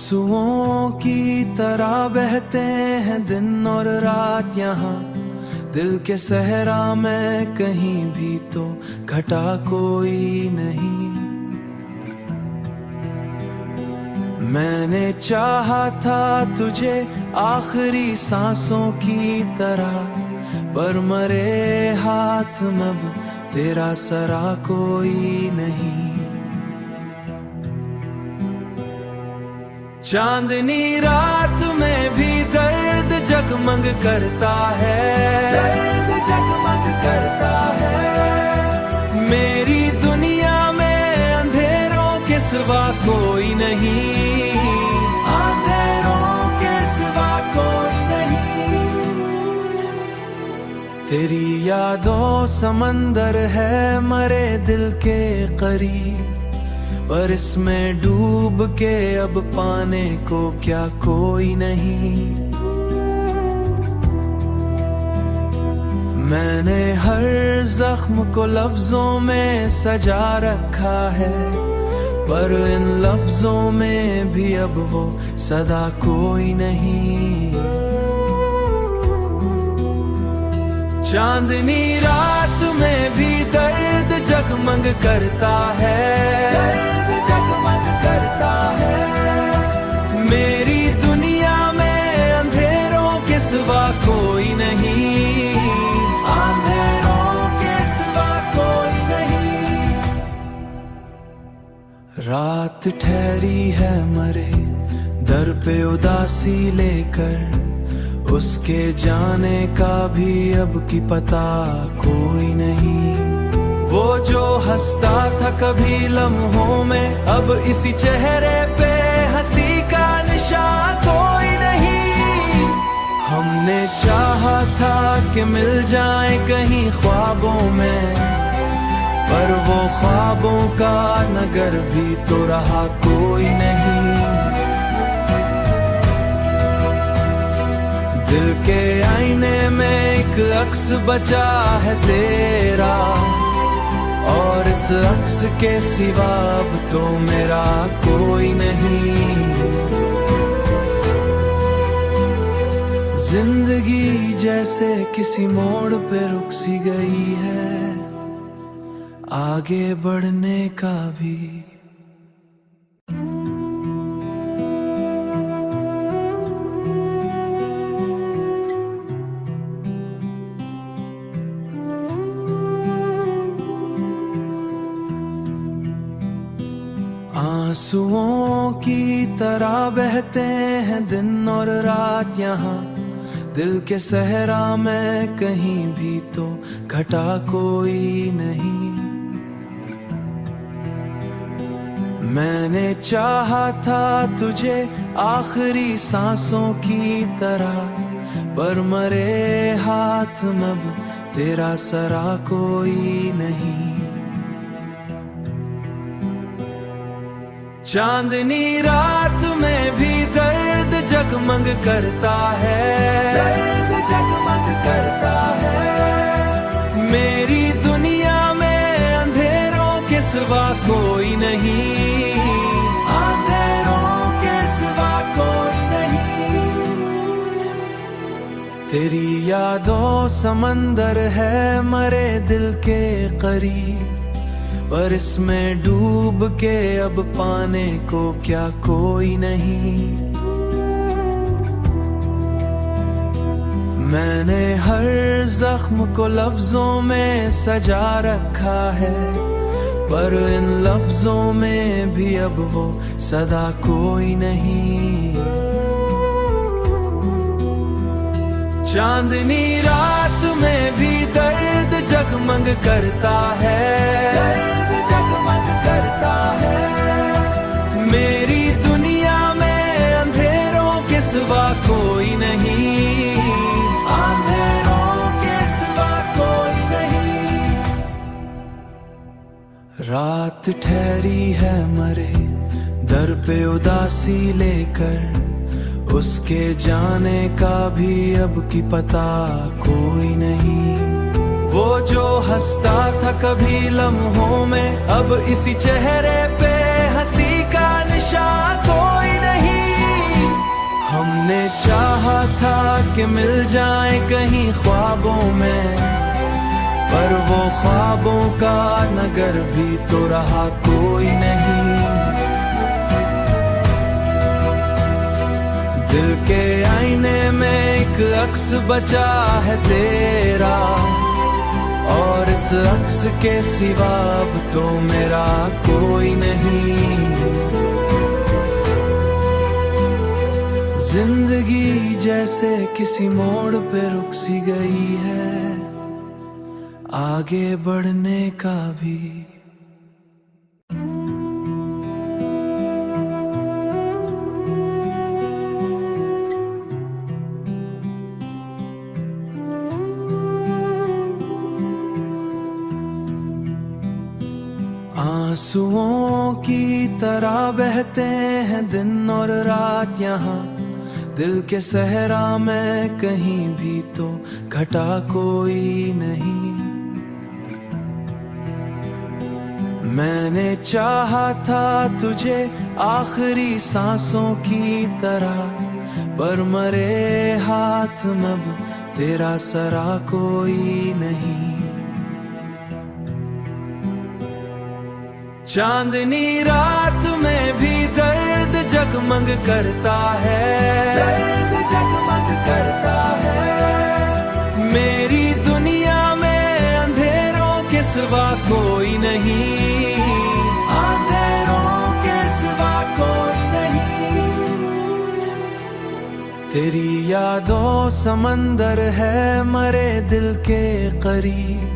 आंसुओं की तरह बहते हैं दिन और रात यहाँ दिल के सहरा में कहीं भी तो घटा कोई नहीं। मैंने चाहा था तुझे आखिरी सांसों की तरह, पर मरे हाथ में अब तेरा सरा कोई नहीं। चांदनी रात में भी दर्द जगमग करता है, दर्द जगमग करता है। मेरी दुनिया में अंधेरों के सिवा कोई नहीं, अंधेरों के सिवा कोई नहीं। तेरी यादों समंदर है मरे दिल के करीब, पर इसमें डूब के अब पाने को क्या कोई नहीं। मैंने हर जख्म को लफ्जों में सजा रखा है, पर इन लफ्जों में भी अब वो सदा कोई नहीं। चांदनी रात में भी दर्द जगमग करता है, दर्द जगमग करता है। मेरी दुनिया में अंधेरों के सिवा कोई नहीं, अंधेरों के सिवा कोई नहीं। रात ठहरी है मरे दर पे उदासी लेकर, उसके जाने का भी अब की पता कोई नहीं। वो जो हंसता था कभी लम्हों में, अब इसी चेहरे पे हंसी का निशान कोई नहीं। हमने चाहा था कि मिल जाए कहीं ख्वाबों में, पर वो ख्वाबों का नगर भी तो रहा कोई नहीं। दिल के आईने में एक अक्स बचा है तेरा, और इस अक्स के सिवा अब तो मेरा कोई नहीं। जिंदगी जैसे किसी मोड़ पे रुक सी गई है, आगे बढ़ने का भी। आंसुओं की तरह बहते हैं दिन और रात यहाँ दिल के सहरा में कहीं भी तो घटा कोई नहीं। मैंने चाहा था तुझे आखिरी सांसों की तरह, पर मरे हाथ में अब तेरा सरा कोई नहीं। चांदनी रात में भी दर्द जगमग करता है, दर्द जगमग करता है। मेरी दुनिया में अंधेरों के सिवा कोई नहीं, अंधेरों के सिवा कोई नहीं। तेरी यादों समंदर है मरे दिल के करीब, पर इसमें डूब के अब पाने को क्या कोई नहीं। मैंने हर जख्म को लफ्जों में सजा रखा है, पर इन लफ्जों में भी अब वो सदा कोई नहीं। चांदनी रात में भी दर्द जगमग करता है, दर्द जगमग करता है। मेरी दुनिया में अंधेरों के सिवा कोई नहीं, अंधेरों के सिवा कोई नहीं। रात ठहरी है मरे दर पे उदासी लेकर, उसके जाने का भी अब की पता कोई नहीं। वो जो हंसता था कभी लम्हों में, अब इसी चेहरे पे हंसी का निशान कोई नहीं। कि मिल जाए कहीं ख्वाबों में, पर वो ख्वाबों का नगर भी तो रहा कोई नहीं। दिल के आईने में एक अक्स बचा है तेरा, और इस अक्स के सिवा अब तो मेरा कोई नहीं। जिंदगी जैसे किसी मोड़ पे रुक सी गई है, आगे बढ़ने का भी। आंसुओं की तरह बहते हैं दिन और रात यहाँ, दिल के सहरा में कहीं भी तो घटा कोई नहीं। मैंने चाहा था तुझे आखिरी सांसों की तरह, पर मरे हाथ में अब तेरा सरा कोई नहीं। चांदनी रात में भी दर्द जगमग करता है, दर्द जगमग करता है। मेरी दुनिया में अंधेरों के सिवा कोई नहीं, अंधेरों के सिवा कोई नहीं। तेरी यादों समंदर है मरे दिल के करीब,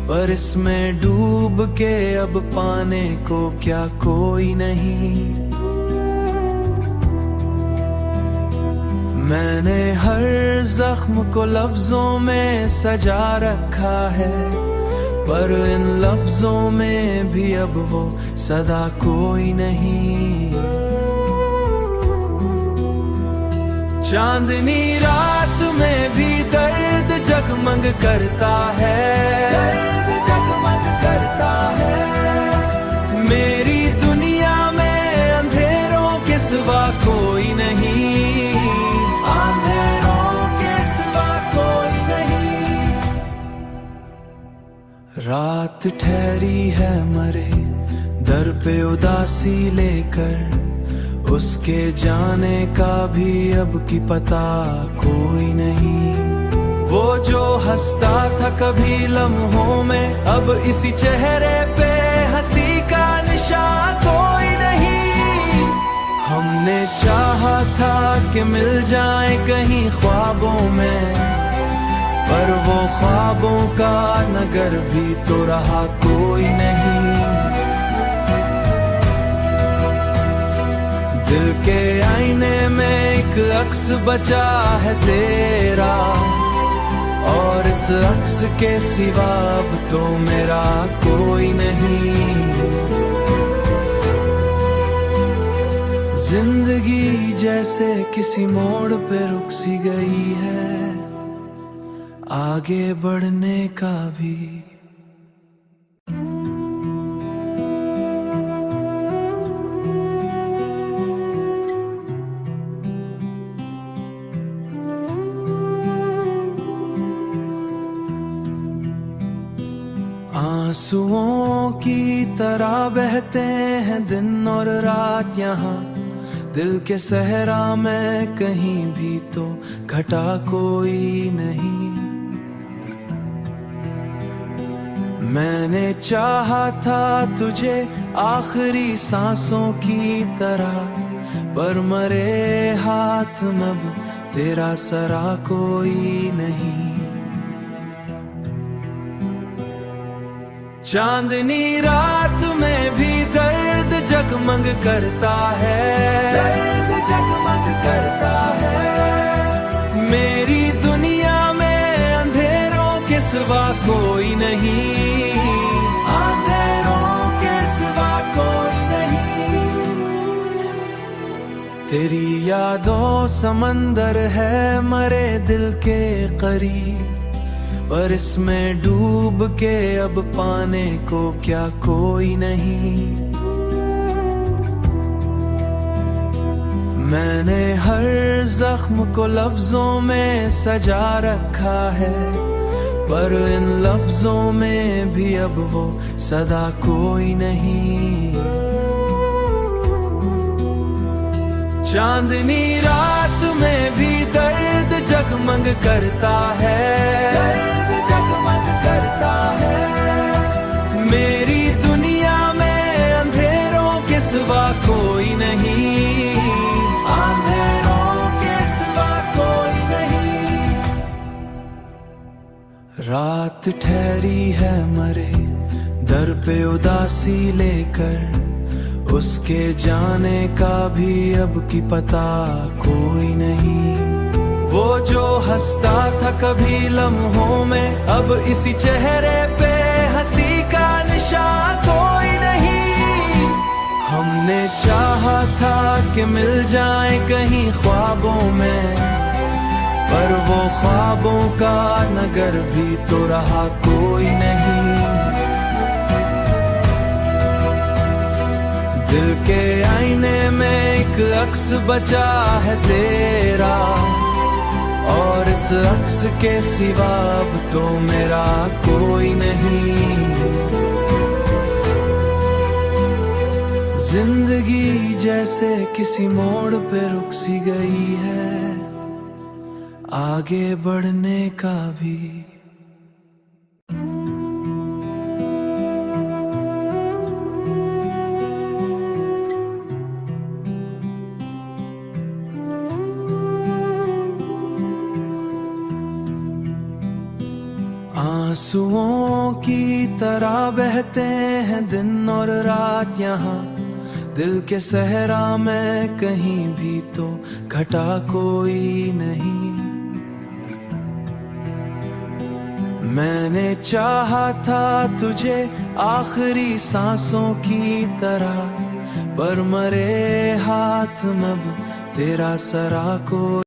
पर इसमें डूब के अब पाने को क्या कोई नहीं। मैंने हर जख्म को लफ्जों में सजा रखा है, पर इन लफ्जों में भी अब वो सदा कोई नहीं। चांदनी रात में भी दर्द जगमग करता है, दर्द जगमग करता है। मेरी दुनिया में अंधेरों के सिवा कोई नहीं, अंधेरों के सिवा कोई नहीं। रात ठहरी है मरे दर पे उदासी लेकर, उसके जाने का भी अब की पता कोई नहीं। वो जो हंसता था कभी लम्हों में, अब इसी चेहरे पे हंसी का निशान कोई नहीं। हमने चाहा था कि मिल जाए कहीं ख्वाबों में, पर वो ख्वाबों का नगर भी तो रहा कोई नहीं। दिल के आईने में एक अक्स बचा है तेरा, और इस अक्स के सिवा अब तो मेरा कोई नहीं। जिंदगी जैसे किसी मोड़ पे रुक सी गई है, आगे बढ़ने का भी। आंसुओं की तरह बहते हैं दिन और रात यहाँ, दिल के सहरा में कहीं भी तो घटा कोई नहीं। मैंने चाहा था तुझे आखिरी सांसों की तरह, पर मरे हाथ में अब तेरा सरा कोई नहीं। चांदनी रात में भी दर्द जगमग करता है, दर्द जगमग करता है। मेरी दुनिया में अंधेरों के सिवा कोई नहीं, अंधेरों के सिवा कोई नहीं। तेरी यादों समंदर है मरे दिल के करीब, पर इसमें डूब के अब पाने को क्या कोई नहीं। मैंने हर जख्म को लफ्जों में सजा रखा है, पर इन लफ्जों में भी अब वो सदा कोई नहीं। चांदनी रात में भी दर्द जगमग करता है, दर्द जगमग करता है। मेरी दुनिया में अंधेरों के सिवा कोई नहीं, अंधेरों के सिवा कोई नहीं। रात ठहरी है मरे दर पे उदासी लेकर, उसके जाने का भी अब की पता कोई नहीं। वो जो हंसता था कभी लम्हों में, अब इसी चेहरे पे हंसी का निशान कोई नहीं। हमने चाहा था कि मिल जाए कहीं ख्वाबों में, पर वो ख्वाबों का नगर भी तो रहा कोई नहीं। दिल के आईने में एक अक्स बचा है तेरा, और इस अक्स के सिवा अब तो मेरा कोई नहीं। जिंदगी जैसे किसी मोड़ पे रुक सी गई है, आगे बढ़ने का भी। आंसुओं की तरह बहते हैं दिन और रात यहाँ, दिल के सहरा में कहीं भी तो घटा कोई नहीं। मैंने चाहा था तुझे आखिरी सांसों की तरह, पर मरे हाथ में अब तेरा सरा को